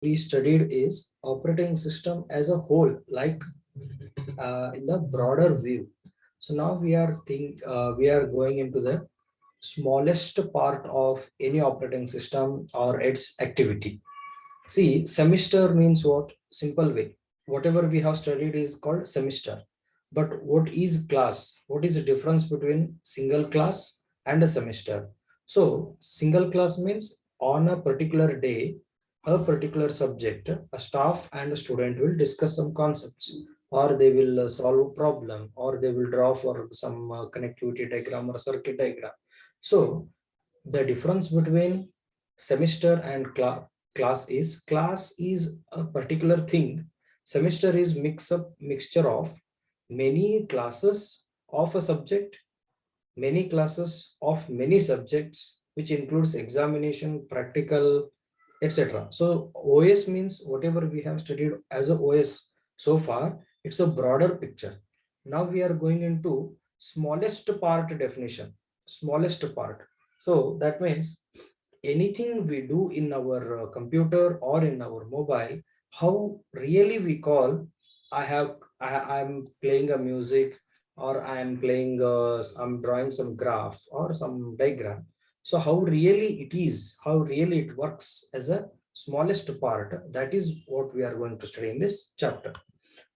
we studied is operating system as a whole, like in the broader view. So now we are going into the smallest part of any operating system or its activity. See, semester means what? Simple way. Whatever we have studied is called semester. But what is class? What is the difference between single class and a semester? So, single class means on a particular day, a particular subject, a staff and a student will discuss some concepts, or they will solve a problem, or they will draw for some connectivity diagram or circuit diagram. So, the difference between semester and class is a particular thing. Semester is mixture of many classes of a subject, many classes of many subjects, which includes examination, practical, etc. So OS means whatever we have studied as a OS so far, it's a broader picture. Now we are going into smallest part definition, smallest part. So that means anything we do in our computer or in our mobile, how really we call, I'm playing a music, or I'm playing I'm drawing some graph or some diagram. So how really it is, how really it works as a smallest part, that is what we are going to study in this chapter.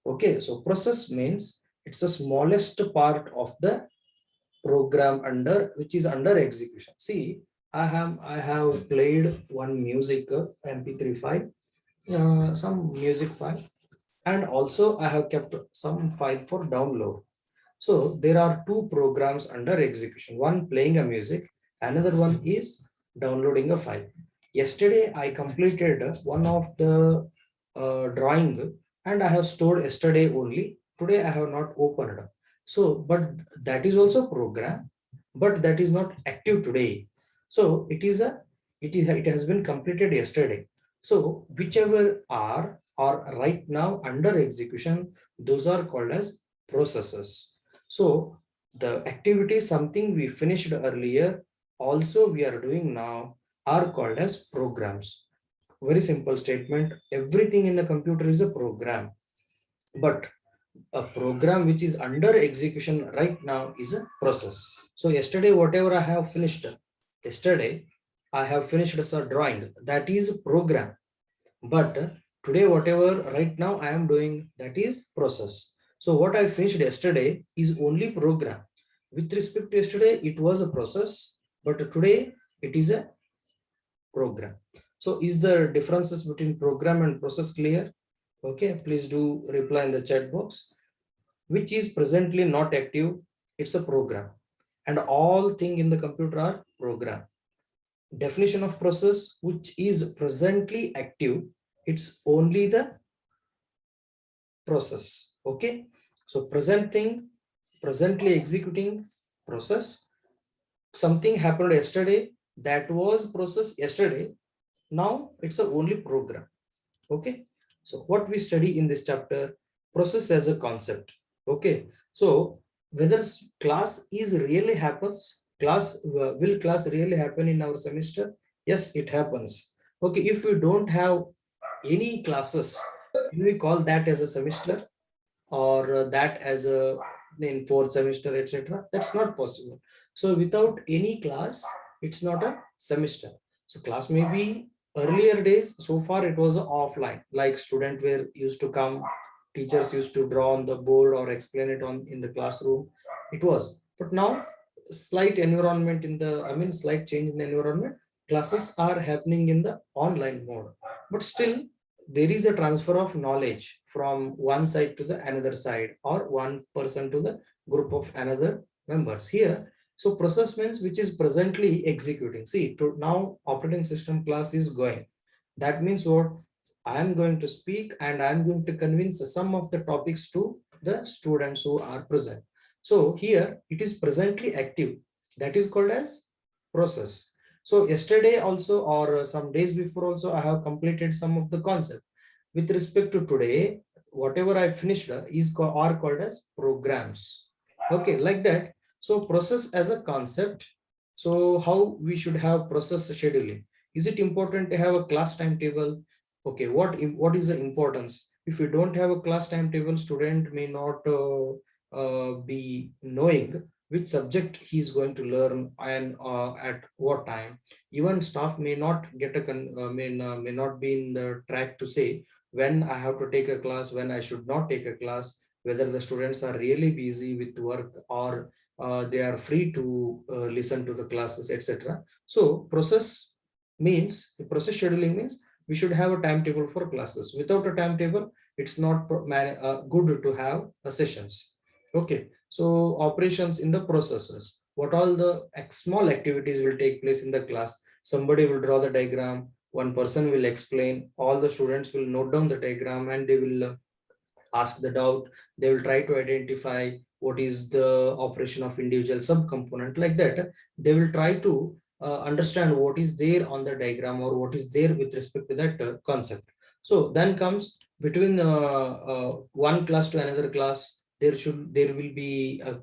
Okay, so process means it's the smallest part of the program under which is under execution. See, I have played one music mp3 file, some music file, and also I have kept some file for download. So there are two programs under execution, one playing a music, another one is downloading a file. Yesterday I completed one of the drawing, and I have stored yesterday only. Today I have not opened. So, but that is also program, but that is not active today. So it has been completed yesterday. So whichever are right now under execution, those are called as processes. So the activity something we finished earlier, also we are doing now, are called as programs. Very simple statement. Everything in a computer is a program, but a program which is under execution right now is a process. So yesterday, whatever I have finished, yesterday I have finished as a drawing. That is a program. But today, whatever right now I am doing, that is process. So what I finished yesterday is only program. With respect to yesterday, it was a process, but today it is a program. So is the differences between program and process clear? Okay, please do reply in the chat box. Which is presently not active, it's a program. And all thing in the computer are program. Definition of process which is presently active, it's only the process. Okay, so present thing, presently executing process. Something happened yesterday, that was process yesterday, now it's a only program. Okay, so what we study in this chapter, process as a concept. Okay, so whether class is really happens, will class really happen in our semester? Yes, it happens. Okay, if we don't have any classes, can we call that as a semester, or that as a in fourth semester, etc.? That's not possible. So without any class, it's not a semester. So class may be earlier days, so far it was offline, like student were used to come, teachers used to draw on the board or explain it on in the classroom, it was. But now slight environment in the, I mean slight change in the environment, classes are happening in the online mode. But still there is a transfer of knowledge from one side to the another side, or one person to the group of another members here. So process means which is presently executing. See, to now operating system class is going. That means what? I am going to speak and I am going to convince some of the topics to the students who are present. So here it is presently active. That is called as process. So yesterday also, or some days before also, I have completed some of the concept. With respect to today, whatever I finished are called as programs. Okay, like that. So process as a concept. So how we should have process scheduling? Is it important to have a class timetable? Okay, what is the importance? If you don't have a class timetable, student may not be knowing which subject he is going to learn and at what time. Even staff may not get a may not be in the track to say when I have to take a class, when I should not take a class, whether the students are really busy with work or they are free to listen to the classes, etc. So process scheduling means we should have a timetable for classes. Without a timetable, it's not good to have sessions. Okay, so operations in the processes. What all the small activities will take place in the class? Somebody will draw the diagram. One person will explain. All the students will note down the diagram and they will ask the doubt. They will try to identify what is the operation of individual subcomponent. Like that, they will try to understand what is there on the diagram or what is there with respect to that concept. So then comes between one class to another class, there will be a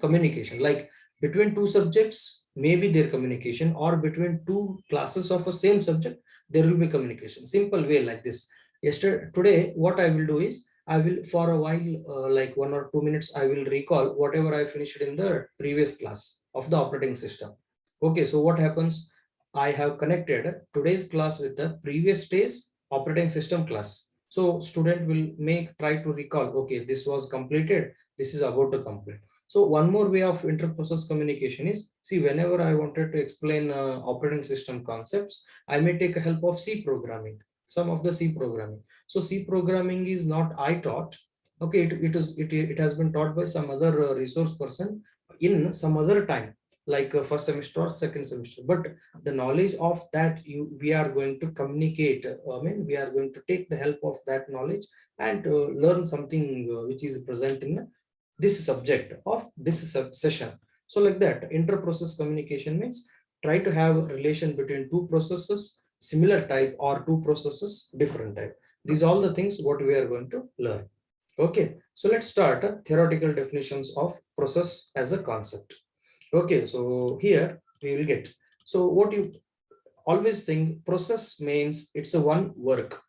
communication, like between two subjects maybe their communication, or between two classes of a same subject there will be communication. Simple way like this. Today what I will do is I will, for a while, like 1 or 2 minutes, I will recall whatever I finished in the previous class of the operating system. Okay, so what happens? I have connected today's class with the previous day's operating system class. So student will try to recall, okay, this was completed, this is about to complete. So one more way of inter-process communication is, see, whenever I wanted to explain operating system concepts, I may take a help of C programming, some of the C programming. So C programming is not I taught. Okay, it has been taught by some other resource person in some other time, like first semester or second semester. But the knowledge of that we are going to communicate. I mean, we are going to take the help of that knowledge and learn something which is present in this subject of this session. So like that, inter-process communication means try to have a relation between two processes similar type or two processes different type. These are all the things what we are going to learn. Okay, so let's start theoretical definitions of process as a concept. Okay, so here we will get. So what you always think, process means it's a one work.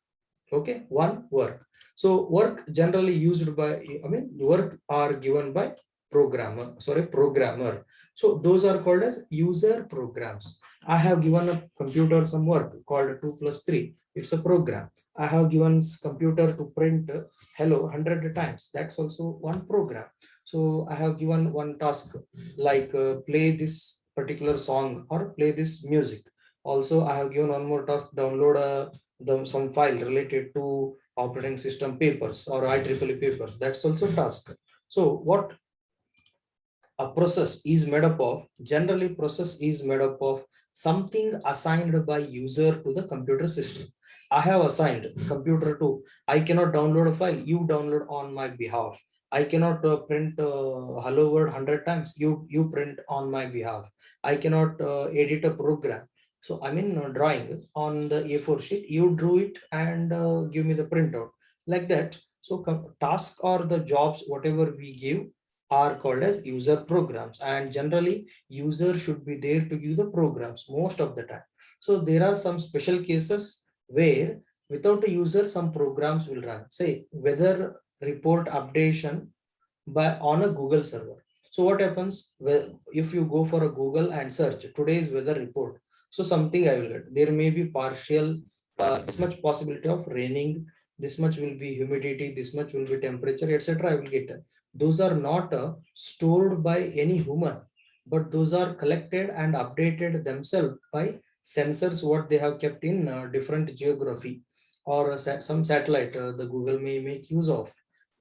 Okay, one work. So work generally used by, I mean, work are given by programmer. So those are called as user programs. I have given a computer some work called 2 plus 3. It's a program. I have given computer to print hello 100 times. That's also one program. So I have given one task like play this particular song or play this music. Also, I have given one more task, download some file related to operating system papers or IEEE papers. That's also task. So what a process is made up of, generally process is made up of something assigned by user to the computer system. I have assigned computer to, I cannot download a file, you download on my behalf. I cannot print hello world 100 times, you print on my behalf. I cannot edit a program. So I mean drawing on the A4 sheet, you drew it and give me the printout, like that. So task or the jobs whatever we give are called as user programs, and generally user should be there to give the programs most of the time. So there are some special cases where without a user some programs will run, say weather report updation by on a Google server. So what happens, well, if you go for a Google and search today's weather report, so something I will get, there may be partial this much possibility of raining, this much will be humidity, this much will be temperature, etc. I will get. Those are not stored by any human, but those are collected and updated themselves by sensors what they have kept in different geography, or some satellite the Google may make use of.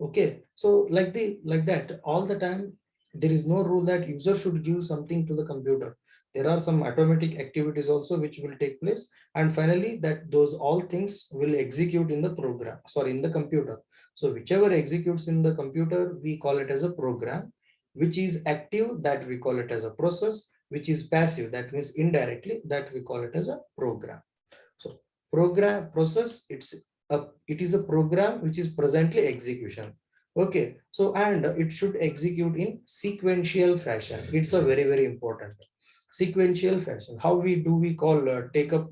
Okay, so like that all the time, there is no rule that user should give something to the computer. There are some automatic activities also which will take place, and finally that those all things will execute in the program, sorry, in the computer. So whichever executes in the computer, we call it as a program. Which is active, that we call it as a process. Which is passive, that means indirectly, that we call it as a program. So program process, it is a program which is presently execution. Okay, so and it should execute in sequential fashion. It's a very important sequential fashion. How we call take up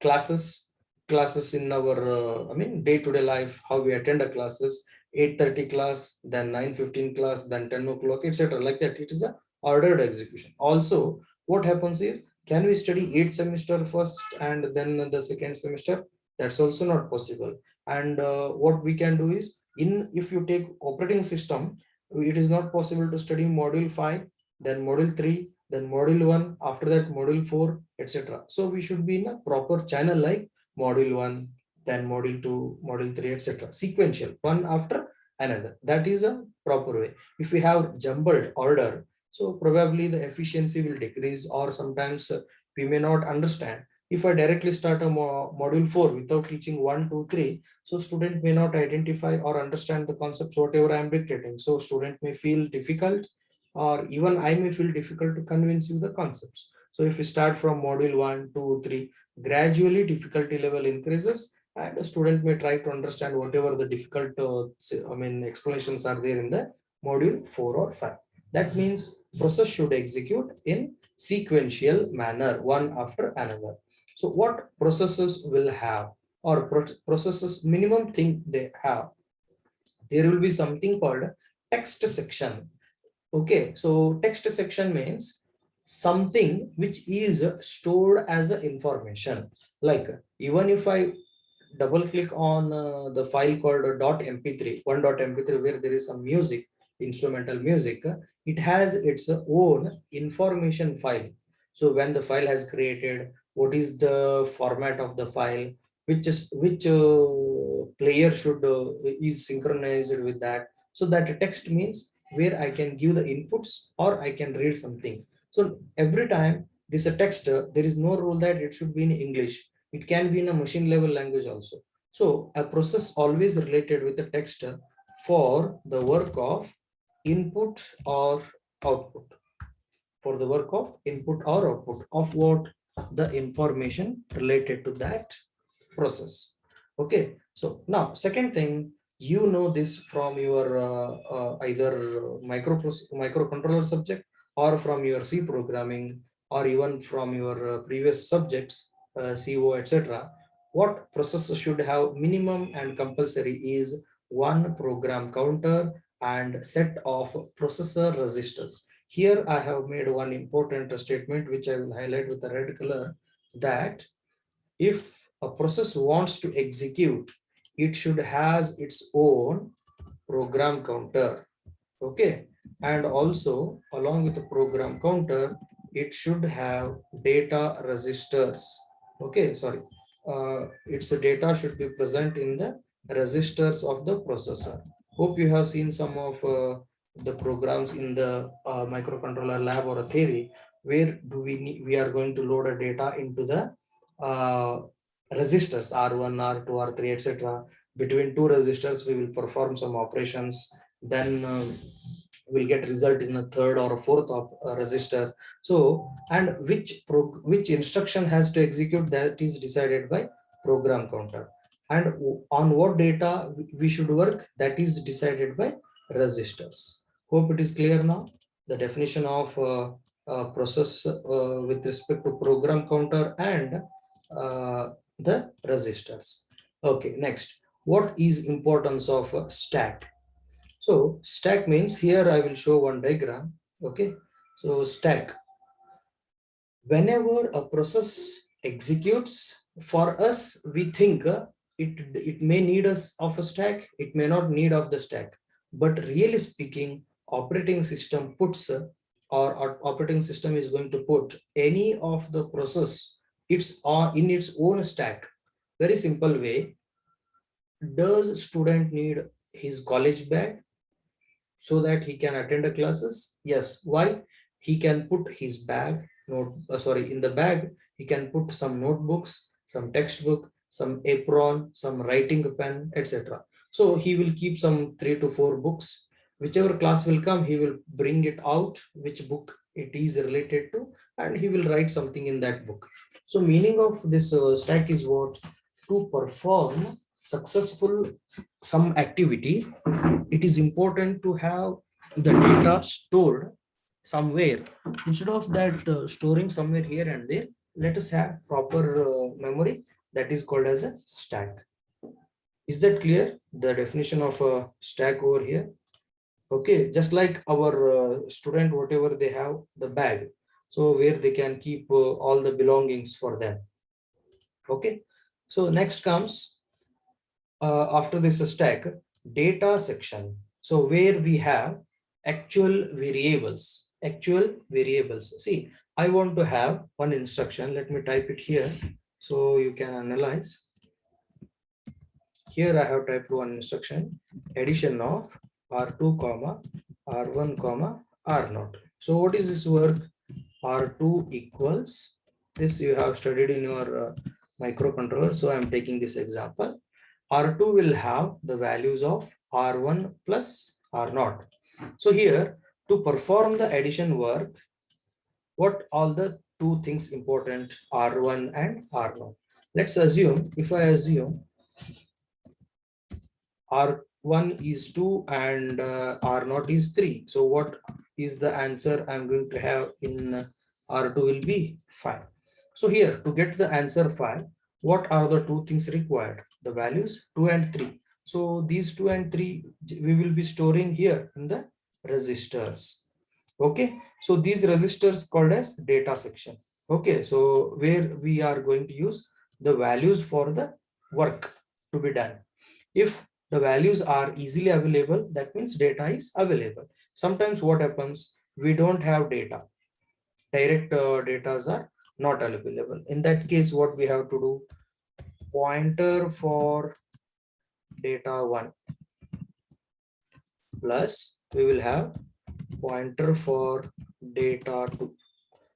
classes? classes in our day-to-day life, how we attend a classes, 8:30 class, then 9:15 class, then 10 o'clock, etc. Like that. It is a ordered execution. Also, what happens is, can we study 8 semester first and then the second semester? That's also not possible. And what we can do is, in if you take operating system, it is not possible to study module 5, then module 3, then module 1, after that module 4, etc. So we should be in a proper channel, like module 1, then module 2, module 3, etc. Sequential, one after another. That is a proper way. If we have jumbled order, so probably the efficiency will decrease, or sometimes we may not understand. If I directly start a module 4 without teaching 1, 2, 3, so student may not identify or understand the concepts whatever I am dictating. So student may feel difficult, or even I may feel difficult to convince you the concepts. So if we start from module 1, 2, 3, gradually difficulty level increases, and a student may try to understand whatever the difficult explanations are there in the module 4 or 5. That means process should execute in sequential manner, one after another. So what processes will have, or processes minimum thing they have, there will be something called text section. Okay, so text section means something which is stored as a information. Like, even if I double click on the file called .mp3, one.mp3, where there is some music, instrumental music, it has its own information file. So when the file has created, what is the format of the file, which player should is synchronized with that. So that text means where I can give the inputs or I can read something. So every time this a text, there is no rule that it should be in English. It can be in a machine level language also. So a process always related with the text for the work of input or output. For the work of input or output of what? The information related to that process. Okay. So now second thing, you know this from your either microcontroller subject, or from your C programming, or even from your previous subjects, CO, etc. What processor should have minimum and compulsory is one program counter and set of processor registers. Here I have made one important statement which I will highlight with the red color, that if a process wants to execute, it should has its own program counter. Okay, and also along with the program counter, it should have data registers. Okay, sorry, its data should be present in the registers of the processor. Hope you have seen some of the programs in the microcontroller lab or a theory, where do we are going to load a data into the uh, registers R1, R2, R3, etc. Between two registers we will perform some operations, then will get result in a third or a fourth of register. So, and which instruction has to execute, that is decided by program counter, and on what data we should work, that is decided by registers. Hope it is clear now, the definition of process with respect to program counter and the registers. Okay, next, what is importance of stack? So stack means, here I will show one diagram. Okay, so stack, whenever a process executes, for us we think it may need us of a stack, it may not need of the stack, but really speaking, operating system puts or operating system is going to put any of the process it's on in its own stack. Very simple way, does student need his college bag so that he can attend the classes? Yes. Why? He can put his bag, in the bag, he can put some notebooks, some textbook, some apron, some writing pen, etc. So he will keep some 3 to 4 books. Whichever class will come, he will bring it out, which book it is related to, and he will write something in that book. So meaning of this stack is what? To perform successful some activity, it is important to have the data stored somewhere. Instead of that storing somewhere here and there, let us have proper memory. that is called as a stack. Is that clear? The definition of a stack over here. Okay, just like our student, whatever they have, the bag, so where they can keep all the belongings for them. Okay, so next comes after this stack, data section. So where we have actual variables, See, I want to have one instruction. Let me type it here so you can analyze. Here I have typed one instruction, addition of R2 comma R1 comma R0. So what is this work? R2 equals this, you have studied in your microcontroller. So I'm taking this example. R2 will have the values of R1 plus R0. So here, to perform the addition work, what all the two things important, R1 and R0. Let's assume, if I assume R1 is 2 and R0 is 3. So what is the answer I'm going to have in R2 will be 5. So here, to get the answer 5, what are the two things required? The values 2 and 3. So these 2 and 3 we will be storing here in the registers. Okay, so these registers called as data section. Okay, so where we are going to use the values for the work to be done. If the values are easily available, that means data is available. Sometimes what happens, we don't have data, direct data are not available. In that case, what we have to do, pointer for data 1 plus we will have pointer for data 2.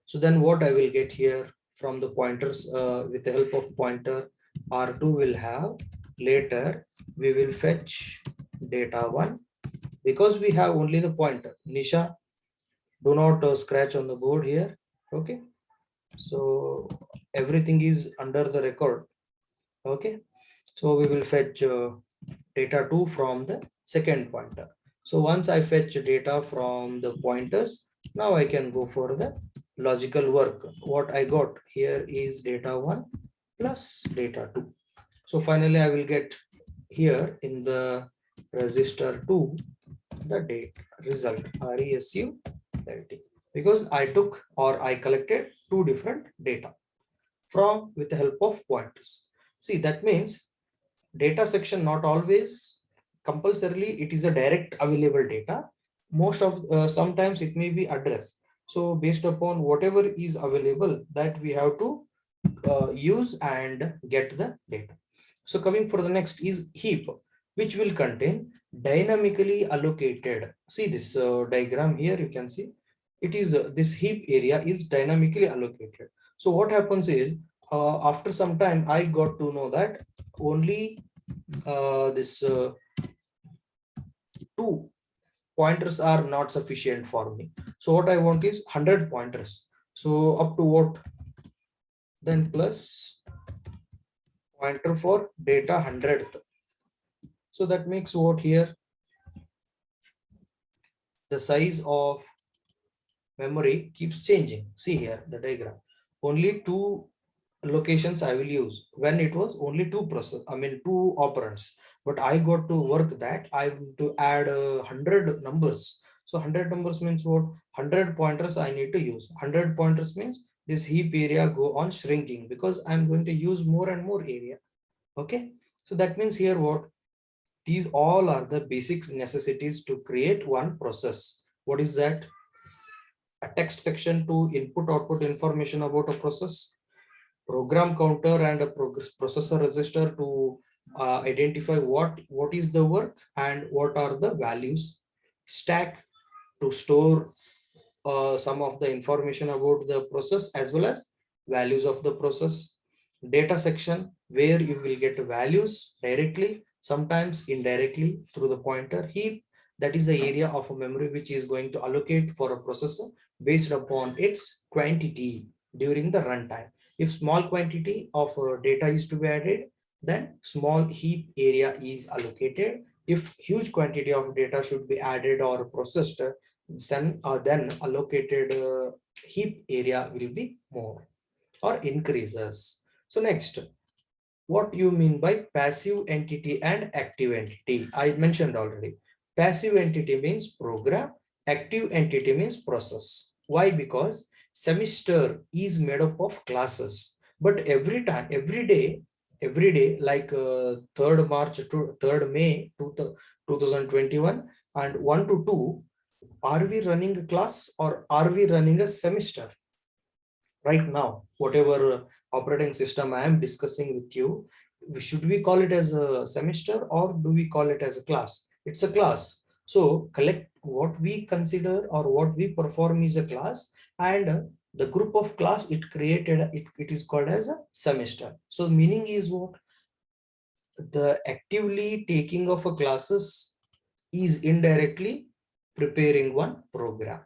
So then what I will get here from the pointers with the help of pointer, R2 will have, later we will fetch data 1 because we have only the pointer. Nisha, do not scratch on the board here. Okay, so everything is under the record. Okay, so we will fetch data 2 from the second pointer. So once I fetch data from the pointers, now I can go for the logical work. What I got here is data 1 plus data 2. So finally I will get here in the register 2 the date result, RESU because I took or I collected two different data from with the help of pointers. See, that means data section not always compulsorily it is a direct available data. Most of sometimes it may be address. So based upon whatever is available, that we have to use and get the data. So coming for the next is heap, which will contain dynamically allocated. See this diagram here, you can see it is this heap area is dynamically allocated. So what happens is after some time I got to know that only this two pointers are not sufficient for me. So what I want is 100 pointers. So up to what? Then plus pointer for data 100th. So that makes what here? The size of memory keeps changing. See here the diagram. Only two locations I will use when it was only two two operands, but I got to work that I want to add 100 numbers. So 100 numbers means what? 100 pointers I need to use. 100 pointers means this heap area go on shrinking because I'm going to use more and more area. Okay, so that means here what? These all are the basic necessities to create one process. What is that? A text section to input output information about a process, program counter and a processor register to identify what is the work and what are the values, stack to store some of the information about the process as well as values of the process, data section where you will get values directly, sometimes indirectly through the pointer, heap, that is the area of a memory which is going to allocate for a processor based upon its quantity during the runtime. If small quantity of data is to be added, then small heap area is allocated. If huge quantity of data should be added or processed, then allocated heap area will be more or increases. So next, what you mean by passive entity and active entity? I mentioned already. Passive entity means program, active entity means process. Why? Because semester is made up of classes, but every time, every day, like 3rd March to 3rd May 2021 and 1 to 2, are we running a class or are we running a semester? Right now, whatever operating system I am discussing with you, should we call it as a semester or do we call it as a class? It's a class. So collect what we consider or what we perform is a class, and the group of class it created, it is called as a semester. So meaning is what? The actively taking of a classes is indirectly preparing one program.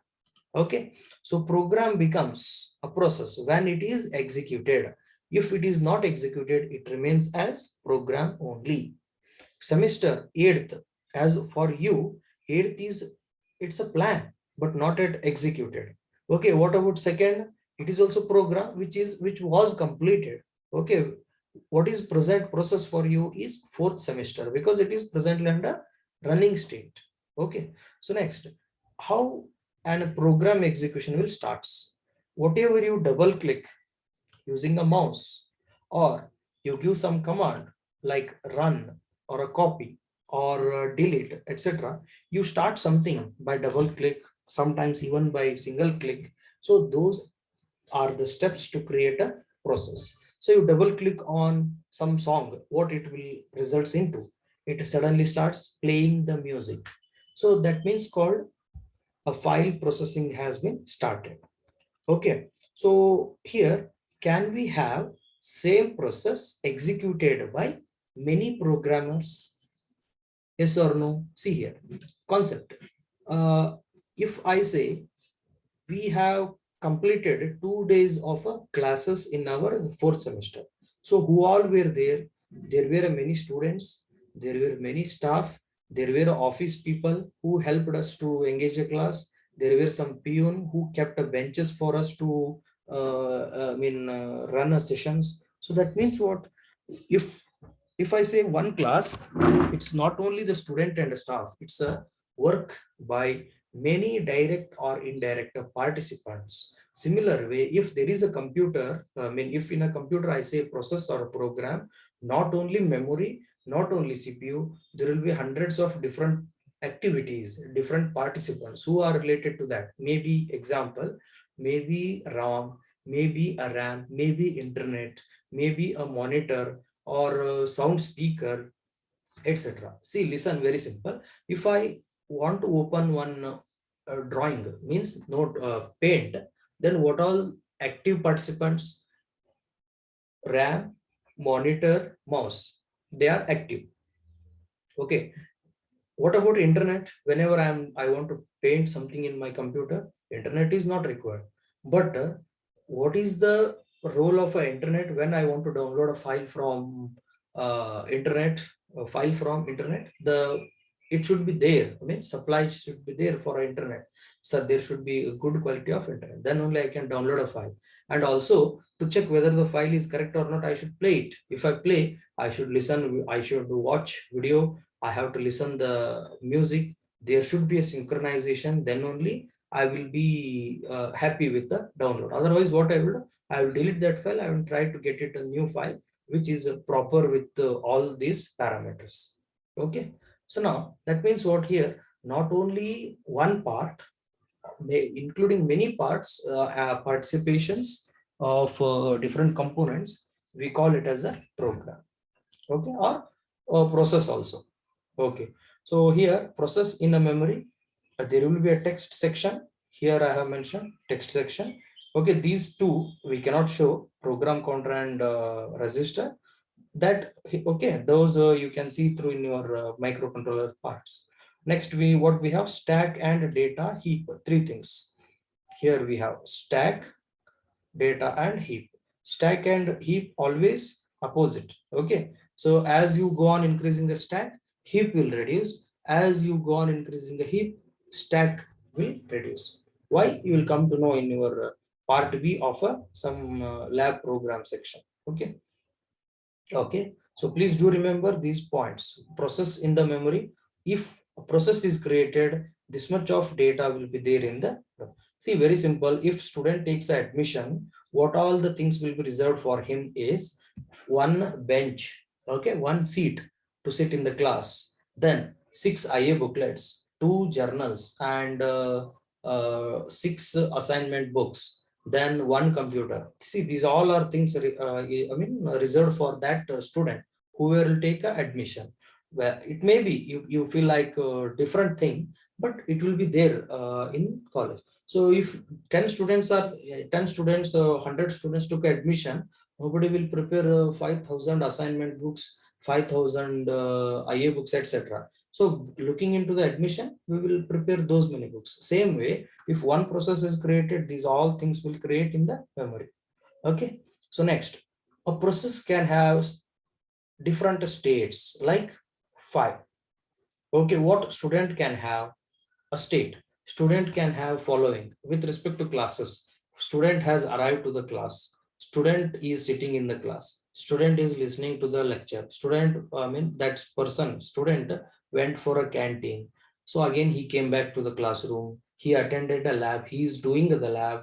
Okay, so program becomes a process when it is executed. If it is not executed, it remains as program only. Semester 8th, as for you, 8th is, it's a plan but not yet executed. Okay, what about second? It is also program which was completed. Okay, what is present process for you is fourth semester because it is presently under running state. Okay, so next, how an program execution will starts? Whatever you double click using a mouse, or you give some command like run or a copy or delete, etc. You start something by double click, sometimes even by single click. So those are the steps to create a process. So you double click on some song, what it will results into? It suddenly starts playing the music. So that means called a file processing has been started. Okay, so here, can we have same process executed by many programmers? Yes or no? See here, concept. Uh, if I say we have completed 2 days of classes in our fourth semester. So who all were there? There were many students, there were many staff, there were office people who helped us to engage a class. There were some peon who kept benches for us to run a sessions. So that means what? If if I say one class, it's not only the student and the staff, it's a work by many direct or indirect participants. Similar way, if there is a computer, if in a computer I say process or a program, not only memory, not only CPU, there will be hundreds of different activities, different participants who are related to that. Maybe example, maybe RAM, maybe a RAM, maybe internet, maybe a monitor or a sound speaker, etc. See, listen, very simple. If I want to open one drawing, means not paint, then what all active participants? RAM, monitor, mouse, they are active. Okay. What about internet? Whenever I want to paint something in my computer, internet is not required. But what is the role of an internet when I want to download a file from internet? A file from internet, the it should be there. I mean, supply should be there for internet. So there should be a good quality of internet. Then only I can download a file. And also to check whether the file is correct or not, I should play it. If I play, I should listen. I should watch video. I have to listen the music. There should be a synchronization. Then only I will be happy with the download. Otherwise, what I will do, I will delete that file. I will try to get it a new file which is proper with all these parameters. Okay. So now that means what here? Not only one part, including many parts, participations of different components. We call it as a program. Okay, or process also. Okay, so here process in a memory, there will be a text section. Here I have mentioned text section. Okay, these two we cannot show, program counter and register. That okay, those you can see through in your microcontroller parts. Next, what we have, stack and data heap. Three things. Here we have stack, data and heap. Stack and heap always opposite. Okay, so as you go on increasing the stack, heap will reduce. As you go on increasing the heap, stack will reduce. Why? You will come to know in your part B of some lab program section. Okay, Okay, so please do remember these points. Process in the memory. If a process is created, this much of data will be there in the. See, very simple. If student takes admission, what all the things will be reserved for him is one bench, okay, one seat to sit in the class. Then six IA booklets, two journals, and six assignment books, then one computer. See, these all are things reserved for that student who will take a admission. Where it may be you feel like a different thing, but it will be there in college. So if 10 students are 10 students 100 students took admission, nobody will prepare 5,000 assignment books, 5,000 IA books, etc. So looking into the admission, we will prepare those many books. Same way, if one process is created, these all things will create in the memory. Okay. So next, a process can have different states like five. Okay, what student can have a state? Student can have following with respect to classes. Student has arrived to the class. Student is sitting in the class. Student is listening to the lecture. Student, that person, student went for a canteen. So again, he came back to the classroom. He attended a lab. He is doing the lab.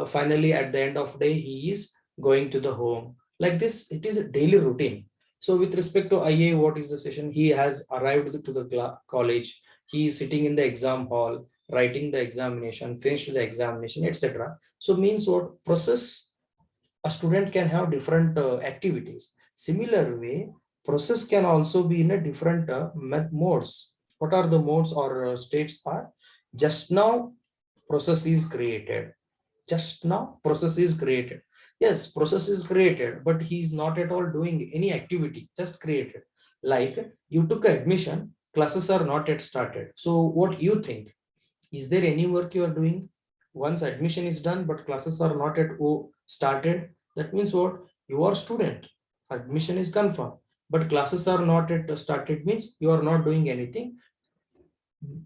Finally, at the end of day, he is going to the home. Like this, it is a daily routine. So with respect to IA, what is the session? He has arrived to the college. He is sitting in the exam hall, writing the examination, finished the examination, etc. So means what process, a student can have different activities. Similar way, process can also be in a different modes. What are the modes or states are? Just now, process is created. Just now, process is created. Yes, process is created, but he is not at all doing any activity, just created. Like you took admission, classes are not yet started. So what you think? Is there any work you are doing? Once admission is done, but classes are not yet started, that means what? You are student. Admission is confirmed, but classes are not yet started means you are not doing anything,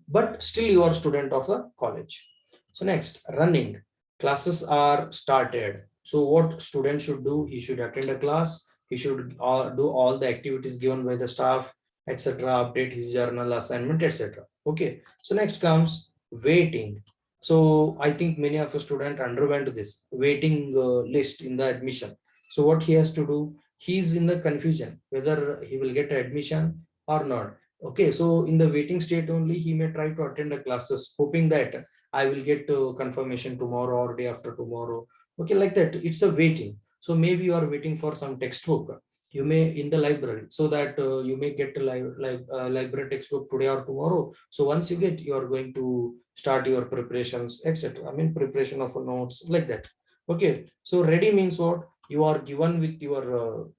but still you are student of the college. So next, running. Classes are started. So what student should do? He should attend a class. He should do all the activities given by the staff, etc. Update his journal, assignment, etc. Okay. So next comes waiting. So I think many of the students underwent this waiting list in the admission. So what he has to do? He is in the confusion whether he will get admission or not. Okay, so in the waiting state only, he may try to attend the classes, hoping that I will get confirmation tomorrow or day after tomorrow. Okay, like that. It's a waiting. So maybe you are waiting for some textbook. You may in the library, so that you may get a library textbook today or tomorrow. So once you get, you are going to start your preparations, etc. I mean preparation of notes like that. Okay, so ready means what? You are given with your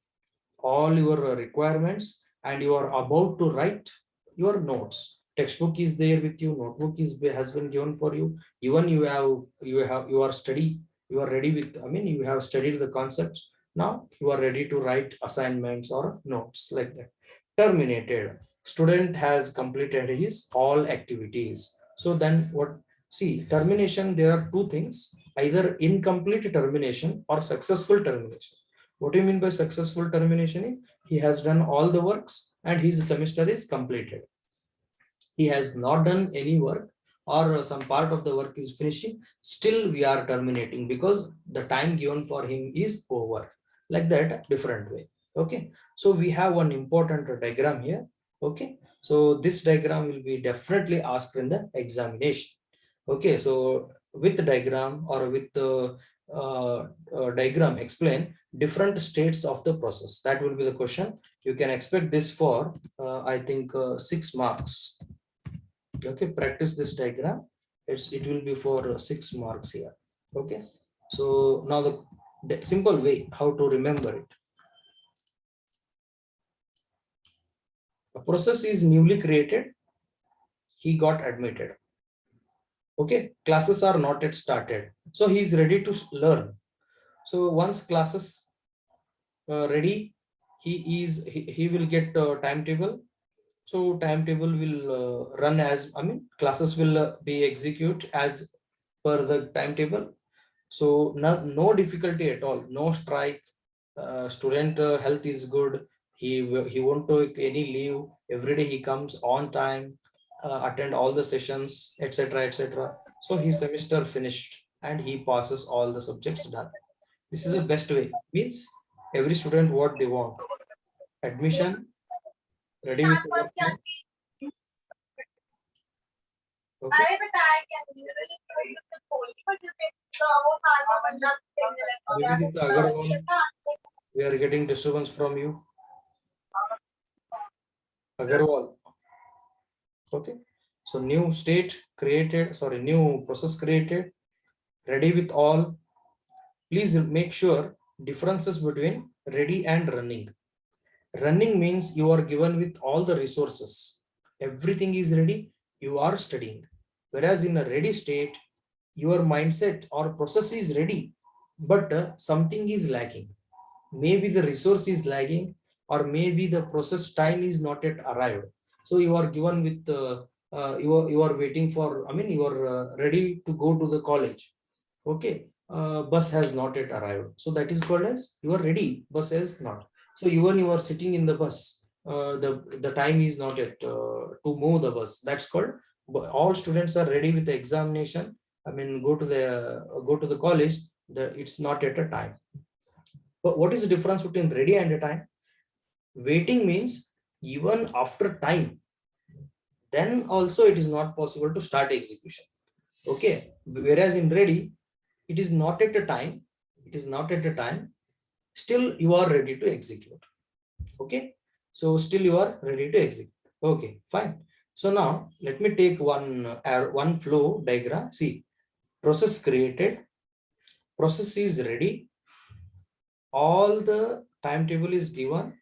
all your requirements and you are about to write your notes. Textbook is there with you, notebook is has been given for you. Even you are study, you are ready with, I mean you have studied the concepts. Now you are ready to write assignments or notes like that. Terminated. Student has completed his all activities. So then what? See, termination, there are two things, either incomplete termination or successful termination. What do you mean by successful termination is he has done all the works and his semester is completed. He has not done any work or some part of the work is finishing, still we are terminating because the time given for him is over. Like that, different way. Okay, so we have one important diagram here. Okay, so this diagram will be definitely asked in the examination. Okay, so with the diagram or with the diagram explain different states of the process. That will be the question. You can expect this for I think 6 marks. Okay, practice this diagram. It will be for 6 marks here. Okay, so now the simple way how to remember it. A process is newly created. He got admitted. Okay, classes are not yet started, so he is ready to learn. So once classes ready, he will get timetable. So timetable will run as, I mean classes will be execute as per the timetable. So no difficulty at all, no strike, student health is good, he won't take any leave, every day he comes on time, attend all the sessions, etc., etc. So his semester finished and he passes all the subjects done. This is the best way, means every student what they want: admission, ready with the work plan. Okay. Nivedita Agarwal, we are getting disturbance from you. Agarwal. Okay. So new state created, sorry, new process created, ready with all. Please make sure differences between ready and running. Running means you are given with all the resources. Everything is ready, you are studying. Whereas in a ready state, your mindset or process is ready, but something is lacking. Maybe the resource is lagging, or maybe the process time is not yet arrived. So you are given with you are waiting for, I mean, you are ready to go to the college. Okay, bus has not yet arrived, so that is called as you are ready, bus is not. So even you are sitting in the bus, the time is not yet to move the bus, that's called. But all students are ready with the examination, I mean, go to the college, it's not yet a time. But what is the difference between ready and a time? Waiting means even after time, then also it is not possible to start execution. Okay, whereas in ready, it is not at a time, it is not at a time, still you are ready to execute. Okay, so still you are ready to execute. Okay, fine. So now let me take one flow diagram. See, process created, process is ready, all the timetable is given.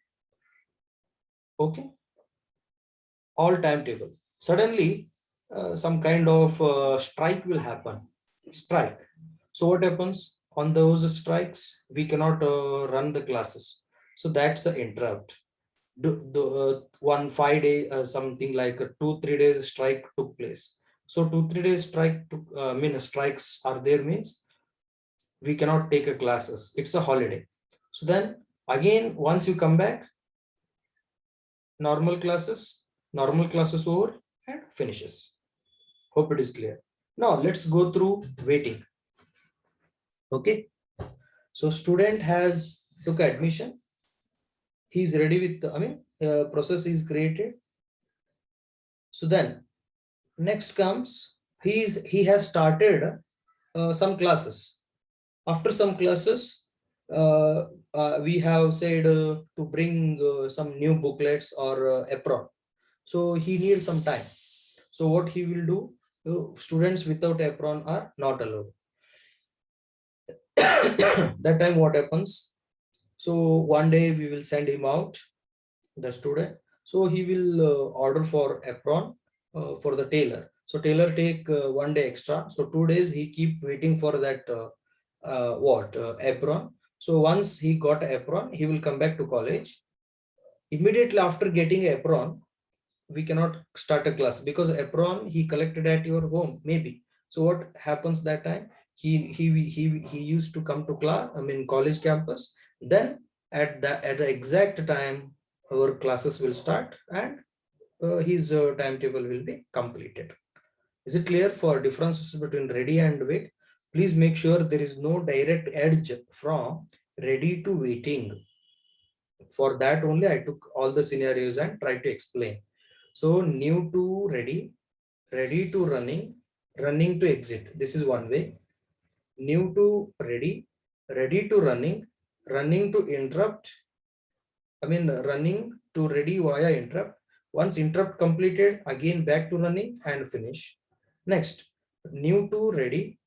Okay, all timetable. Suddenly, some kind of strike will happen. Strike. So what happens on those strikes? We cannot run the classes. So that's the interrupt. One 5 day something like a 2-3 days strike took place. So 2-3 days strike took, mean strikes are there, means we cannot take a classes. It's a holiday. So then again, once you come back, normal classes over and finishes. Hope it is clear. Now let's go through waiting. Okay. So student has took admission. He is ready with, I mean, process is created. So then next comes, he has started some classes. After some classes, we have said to bring some new booklets or apron. So he needs some time. So what he will do, students without apron are not allowed. That time what happens? So one day we will send him out, the student. So he will order for apron for the tailor. So tailor take one day extra. So 2 days he keep waiting for that apron. So once he got apron, he will come back to college. Immediately after getting apron, we cannot start a class because apron he collected at your home maybe. So what happens that time? He used to come to class, I mean college campus. Then at the exact time our classes will start, and his timetable will be completed. Is it clear for differences between ready and wait? Please make sure there is no direct edge from ready to waiting. For that only I took all the scenarios and tried to explain. So new to ready, ready to running, running to exit. This is one way. New to ready, ready to running, running to interrupt. I mean running to ready via interrupt. Once interrupt completed, again back to running and finish. Next, new to ready,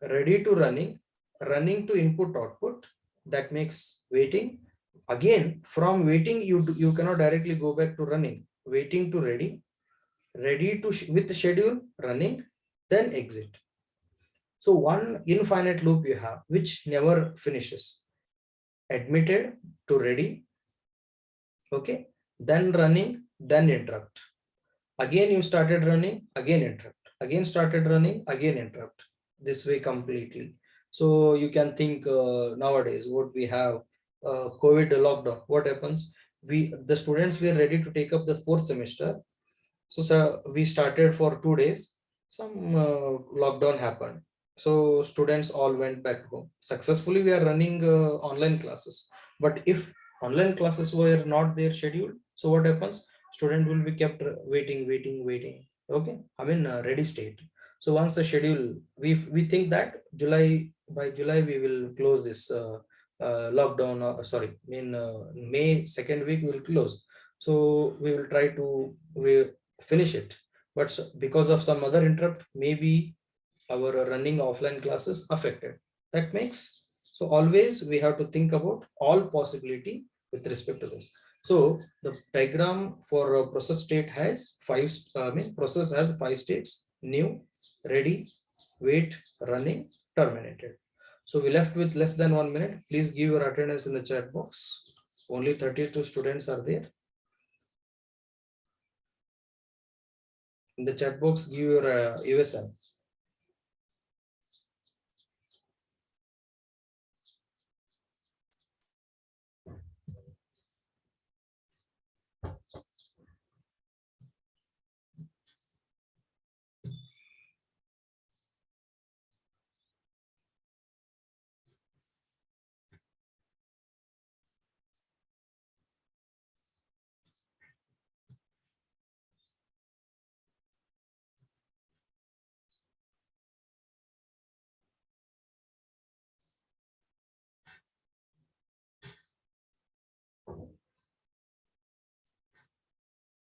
ready to running, running to input output. That makes waiting. Again, from waiting, you cannot directly go back to running. Waiting to ready, ready to with schedule, running, then exit. So one infinite loop you have, which never finishes. Admitted to ready, okay, then running, then interrupt. Again you started running, again interrupt. Again started running, again interrupt. This way completely. So you can think nowadays what we have, COVID lockdown, what happens? The students were ready to take up the fourth semester. So we started for 2 days. Some lockdown happened. So students all went back home. Successfully, we are running online classes. But if online classes were not their schedule, so what happens? Student will be kept waiting. Okay, I mean ready state. So once the schedule, we think that by July we will close this lockdown. Sorry, in May second week we will close. So we will try to finish it, but because of some other interrupt, maybe our running offline classes affected. That makes, so always we have to think about all possibility with respect to this. So the diagram for process state has process has 5 states: new, ready, wait, running, terminated. So we left with less than 1 minute. Please give your attendance in the chat box. Only 32 students are there. In the chat box, give your USM.